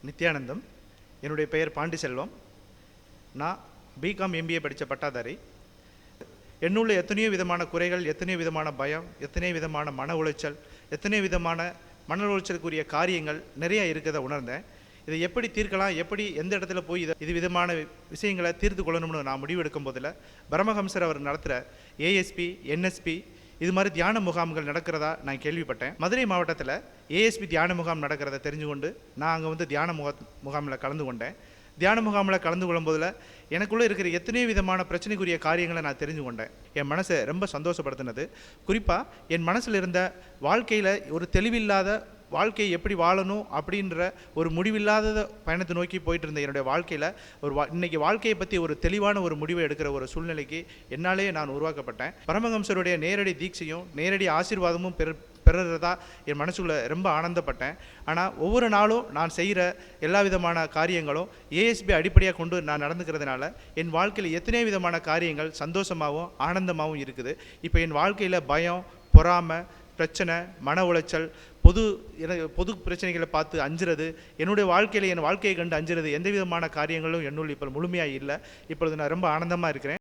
நித்யானந்தம். என்னுடைய பெயர் பாண்டிசெல்வம். நான் பிகாம் எம்பிஏ படித்த பட்டாதாரி. என்னுள்ள எத்தனையோ விதமான குறைகள், எத்தனையோ விதமான பயம், எத்தனையோ விதமான மன உளைச்சல், எத்தனையோ விதமான மன உளைச்சலுக்குரிய காரியங்கள் நிறைய இருக்கிறத உணர்ந்தேன். இதை எப்படி தீர்க்கலாம், எப்படி எந்த இடத்துல போய் இது விதமான விஷயங்களை தீர்த்து கொள்ளணும்னு நான் முடிவெடுக்கும் போதில் பரமஹம்சர் அவர் நடத்துகிற ஏஎஸ்பி, என்எஸ்பி இது மாதிரி தியான முகாம்கள் நடக்கிறதா நான் கேள்விப்பட்டேன். மதுரை மாவட்டத்தில் ஏஎஸ்பி தியான முகாம் நடக்கிறத தெரிஞ்சு கொண்டு நான் அங்கே தியான முகாமில் கலந்து கொண்டேன். தியான முகாமில் கலந்து கொள்ளும் போதில் எனக்குள்ளே இருக்கிற எத்தனையோ விதமான பிரச்சனைக்குரிய காரியங்களை நான் தெரிஞ்சு கொண்டேன். என் மனசை ரொம்ப சந்தோஷப்படுத்தினது. குறிப்பாக என் மனசில் இருந்த வாழ்க்கையில் ஒரு தெளிவில்லாத வாழ்க்கையை எப்படி வாழணும் அப்படின்ற ஒரு முடிவில்லாத பயணத்தை நோக்கி போயிட்டு இருந்த என்னுடைய வாழ்க்கையில் இன்னைக்கு வாழ்க்கையை பற்றி ஒரு தெளிவான ஒரு முடிவை எடுக்கிற ஒரு சூழ்நிலைக்கு என்னாலே நான் உருவாக்கப்பட்டேன். பரமஹம்சருடைய நேரடி தீட்சையும் நேரடி ஆசீர்வாதமும் பெறுறதா என் மனசுக்குள்ள ரொம்ப ஆனந்தப்பட்டேன். ஆனால் ஒவ்வொரு நாளும் நான் செய்கிற எல்லா விதமான காரியங்களும் ஏஎஸ்பி அடிப்படையாக கொண்டு நான் நடந்துக்கிறதுனால என் வாழ்க்கையில் எத்தனையோ விதமான காரியங்கள் சந்தோஷமாகவும் ஆனந்தமாகவும் இருக்குது. இப்போ என் வாழ்க்கையில் பயம், பொறாமை, பிரச்சனை, மன உளைச்சல், பொது பிரச்சனைகளை பார்த்து அஞ்சுறது, என்னுடைய வாழ்க்கையில் என் வாழ்க்கையை கண்டு அஞ்சுறது, எந்த விதமான காரியங்களும் என்னுள் இப்போ முழுமையாக இல்லை. இப்பொழுது நான் ரொம்ப ஆனந்தமாக இருக்கிறேன்.